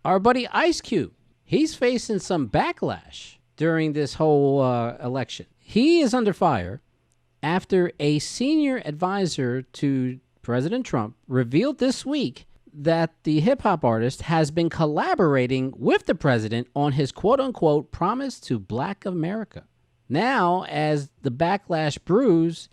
Our buddy Ice Cube, he's facing some backlash during this whole election. He is under fire after a senior advisor to President Trump revealed this week that the hip hop artist has been collaborating with the president on his quote unquote promise to Black America. Now, as the backlash brews,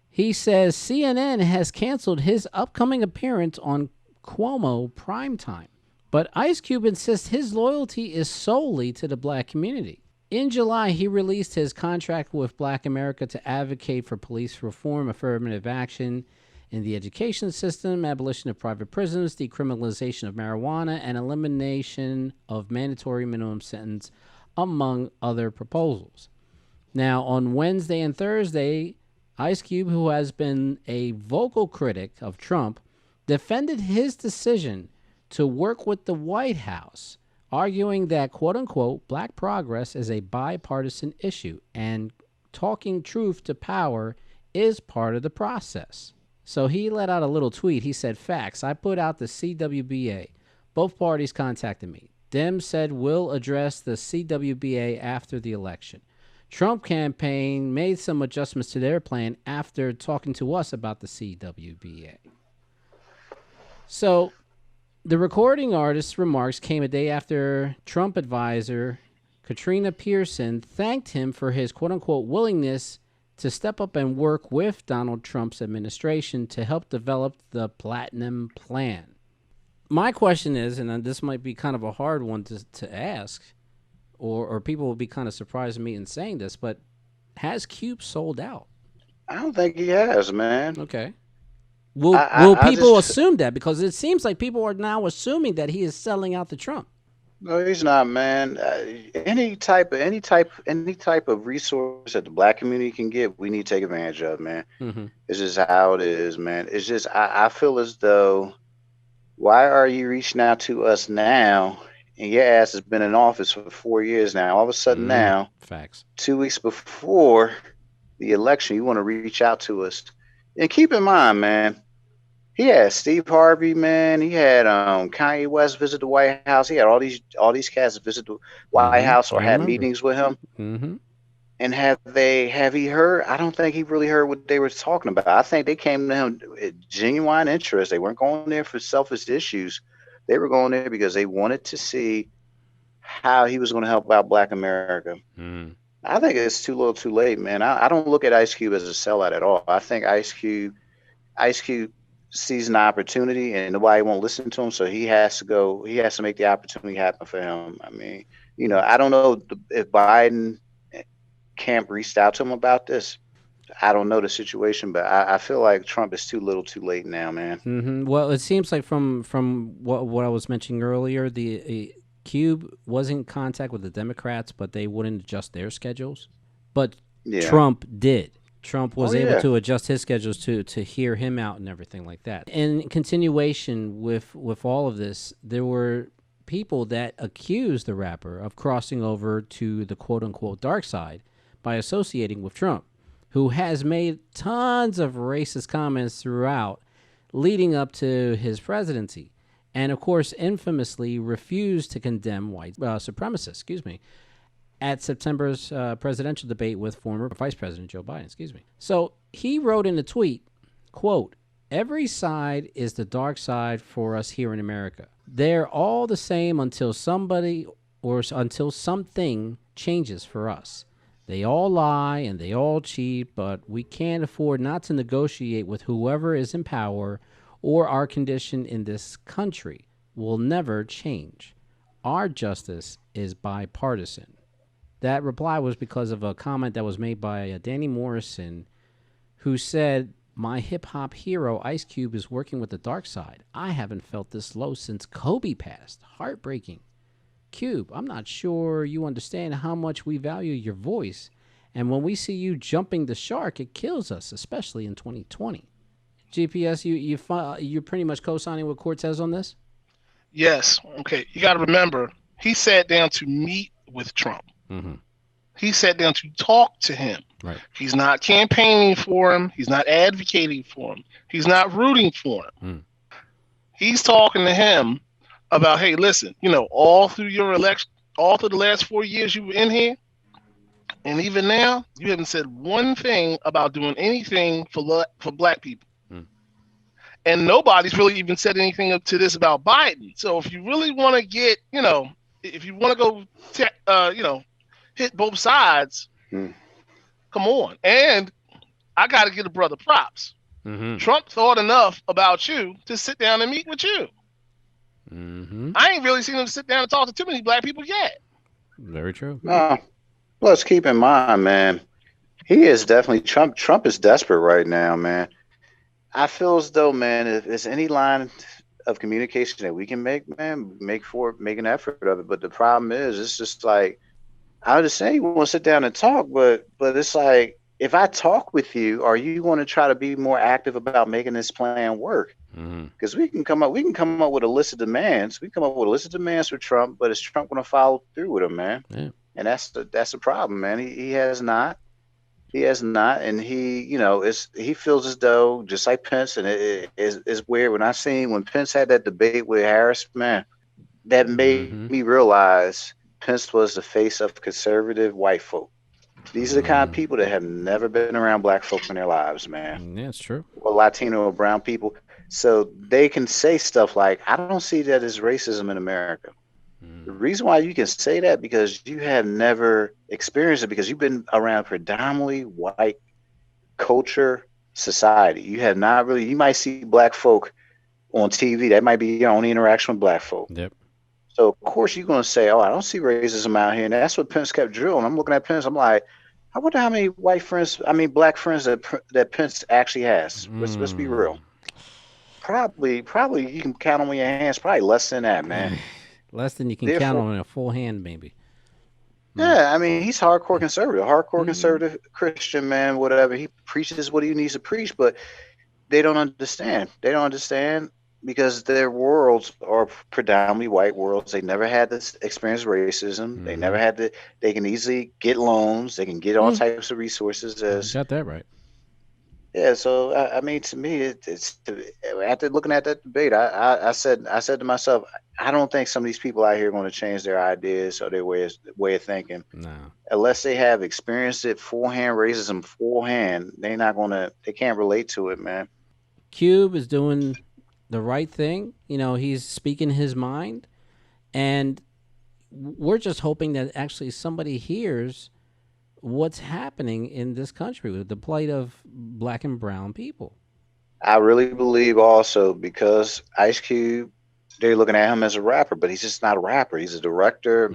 he says CNN has canceled his upcoming appearance on Cuomo Primetime. But Ice Cube insists his loyalty is solely to the black community. In July, he released his contract with Black America to advocate for police reform, affirmative action in the education system, abolition of private prisons, decriminalization of marijuana, and elimination of mandatory minimum sentence, among other proposals. Now, on Wednesday and Thursday, Ice Cube, who has been a vocal critic of Trump, defended his decision to work with the White House, arguing that, quote unquote, black progress is a bipartisan issue and talking truth to power is part of the process. So he let out a little tweet. He said, facts, I put out the CWBA. Both parties contacted me. Dem said we'll address the CWBA after the election. Trump campaign made some adjustments to their plan after talking to us about the CWBA. So the recording artist's remarks came a day after Trump advisor Katrina Pearson thanked him for his quote-unquote willingness to step up and work with Donald Trump's administration to help develop the Platinum Plan. My question is, and this might be kind of a hard one to ask, or people will be kind of surprised at me in saying this, but has Cube sold out? I don't think he has, man. Okay. Will I people just assume that? Because it seems like people are now assuming that he is selling out to Trump. no, he's not, man. Any type of resource that the black community can get, we need to take advantage of, man. Mm-hmm. It's just how it is, man. It's just I feel as though why are you reaching out to us now? And your ass has been in office for 4 years now. All of a sudden now, Facts. 2 weeks before the election, you want to reach out to us. And keep in mind, man, he had Steve Harvey, man. He had Kanye West visit the White House. He had all these cats visit the White Mm-hmm. House or I had remember. meetings with him. Mm-hmm. And have he heard? I don't think he really heard what they were talking about. I think they came to him with genuine interest. They weren't going there for selfish issues. They were going there because they wanted to see how he was going to help out Black America. Mm. I think it's too little, too late, man. I don't look at Ice Cube as a sellout at all. I think Ice Cube sees an opportunity, and nobody won't listen to him, so he has to go. He has to make the opportunity happen for him. I mean, I don't know if Biden camp reached out to him about this. I don't know the situation, but I feel like Trump is too little, too late now, man. Mm-hmm. Well, it seems like from what I was mentioning earlier, the Cube was in contact with the Democrats, but they wouldn't adjust their schedules. But Yeah. Trump did. Trump Oh was able yeah. to adjust his schedules to hear him out and everything like that. In continuation with all of this, there were people that accused the rapper of crossing over to the quote unquote dark side by associating with Trump, who has made tons of racist comments throughout leading up to his presidency. And of course, infamously refused to condemn white supremacists, at September's presidential debate with former Vice President Joe Biden, So he wrote in a tweet, quote, every side is the dark side for us here in America. They're all the same until somebody or until something changes for us. They all lie and they all cheat, but we can't afford not to negotiate with whoever is in power or our condition in this country will never change. Our justice is bipartisan. That reply was because of a comment that was made by Danny Morrison, who said, my hip hop hero Ice Cube is working with the dark side. I haven't felt this low since Kobe passed. Heartbreaking. Cube, I'm not sure you understand how much we value your voice. And when we see you jumping the shark, it kills us, especially in 2020. GPS, you're pretty much co-signing what Court says on this? Yes. Okay. You got to remember, he sat down to meet with Trump. Mm-hmm. He sat down to talk to him. Right. He's not campaigning for him. He's not advocating for him. He's not rooting for him. He's talking to him about, hey, listen, all through your election, all through the last 4 years you were in here, and even now, you haven't said one thing about doing anything for black people. Mm. And nobody's really even said anything up to this about Biden. So if you really want to get, if you want to go, hit both sides, come on. And I got to give a brother props. Mm-hmm. Trump thought enough about you to sit down and meet with you. Mm-hmm. I ain't really seen him sit down and talk to too many black people yet. Very true. Let's keep in mind, man, he is definitely Trump. Trump is desperate right now, man. I feel as though, man, if there's any line of communication that we can make, man, make an effort of it. But the problem is, it's just like, I understand you want to sit down and talk, but it's like, if I talk with you, are you going to try to be more active about making this plan work? Because we can come up with a list of demands. We come up with a list of demands for Trump, but is Trump going to follow through with them, man? Yeah. And that's the problem, man. He has not. He has not, and he feels as though, just like Pence, and it is weird when Pence had that debate with Harris, man, that made me realize Pence was the face of conservative white folk. These are the kind of people that have never been around black folk in their lives, man. Yeah, it's true. Or Latino or brown people. So they can say stuff like, I don't see that as racism in America. The reason why you can say that, because you have never experienced it, because you've been around predominantly white culture society. You have not really, you might see black folk on TV. That might be your only interaction with black folk. Yep. So of course you're going to say, oh, I don't see racism out here. And that's what Pence kept drilling. I'm looking at Pence. I'm like, I wonder how many black friends that Pence actually has. Let's be real. Probably you can count on your hands. Probably less than that, man. Less than you can count on a full hand, maybe. Yeah, I mean, he's hardcore conservative Christian, man, whatever. He preaches what he needs to preach, but they don't understand. They don't understand because their worlds are predominantly white worlds. They never had this experience racism. They never had they can easily get loans. They can get all types of resources. Got that right. Yeah, so I mean, to me, it's after looking at that debate, I said to myself, I don't think some of these people out here are going to change their ideas or their way of thinking. No, unless they have experienced it racism, they can't relate to it, man. Cube is doing the right thing. He's speaking his mind, and we're just hoping that actually somebody hears what's happening in this country with the plight of black and brown people. I really believe also, because Ice Cube, they're looking at him as a rapper, but he's just not a rapper. He's a director.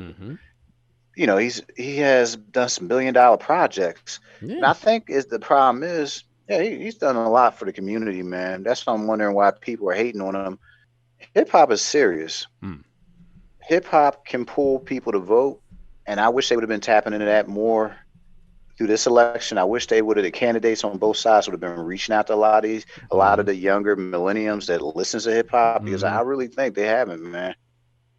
He has done some $1 billion projects. Yeah. And I think the problem is, he's done a lot for the community, man. That's why I'm wondering why people are hating on him. Hip hop is serious. Hip hop can pull people to vote, and I wish they would have been tapping into that more through this election. I wish the candidates on both sides would have been reaching out to a lot of the younger millenniums that listens to hip hop, because I really think they haven't, man.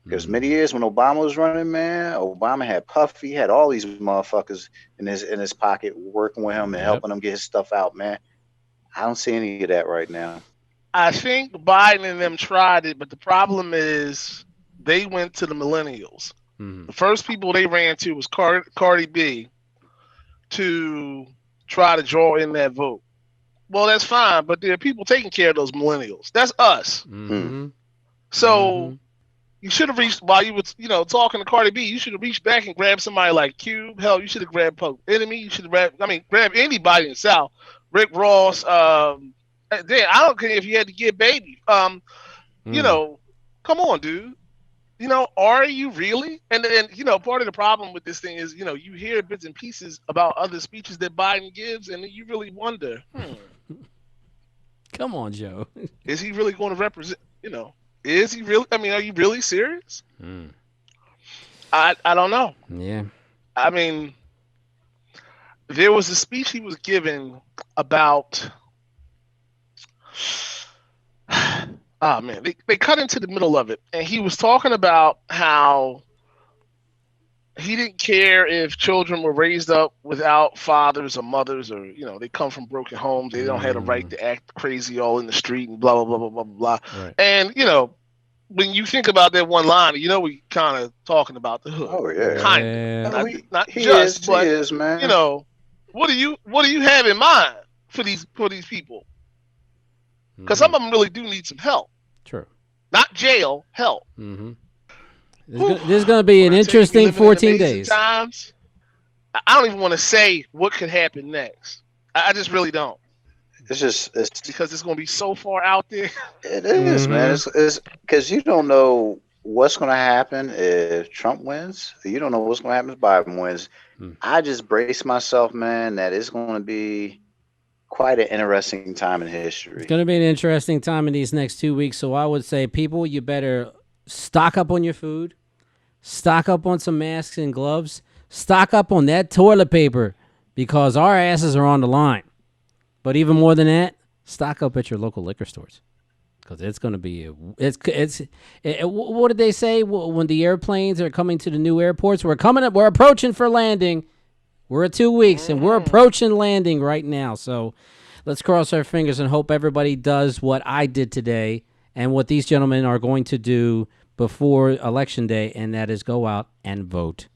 Because many years when Obama was running, man, Obama had Puffy, had all these motherfuckers in his pocket working with him and helping him get his stuff out, man. I don't see any of that right now. I think Biden and them tried it, but the problem is they went to the millennials. The first people they ran to was Cardi B to try to draw in that vote. Well, that's fine, but there are people taking care of those millennials. That's us. So you should have reached, while you were talking to Cardi B, you should have reached back and grabbed somebody like Cube. Hell, you should have grabbed Public Enemy. You should have grabbed anybody in the South. Rick Ross. I don't care if you had to get Baby. Come on, dude. Are you really? And then, part of the problem with this thing is, you hear bits and pieces about other speeches that Biden gives, and you really wonder, Come on, Joe. Is he really going to represent, is he really? I mean, are you really serious? I don't know. Yeah. I mean, there was a speech he was giving about, oh man, they cut into the middle of it, and he was talking about how he didn't care if children were raised up without fathers or mothers, or they come from broken homes, they don't have the right to act crazy all in the street and blah blah blah blah blah blah. Right. And when you think about that one line, you know we kind of talking about the hood. Oh yeah. Kind Yeah. of. No, Not he just, is. but He is, man. you know, what do you have in mind for these people? Because some of them really do need some help. True. Not jail, help. Mm-hmm. There's going to be an interesting 14 days. Times, I don't even want to say what could happen next. I just really don't. It's because it's going to be so far out there. It is, man. It's because you don't know what's going to happen if Trump wins. You don't know what's going to happen if Biden wins. I just brace myself, man, that it's going to be quite an interesting time in history. It's going to be an interesting time in these next 2 weeks. So I would say, people, you better stock up on your food, stock up on some masks and gloves, stock up on that toilet paper, because our asses are on the line. But even more than that, stock up at your local liquor stores, because it's going to be what did they say when the airplanes are coming to the new airports? We're approaching for landing. We're at 2 weeks and we're approaching landing right now. So let's cross our fingers and hope everybody does what I did today and what these gentlemen are going to do before Election Day, and that is go out and vote.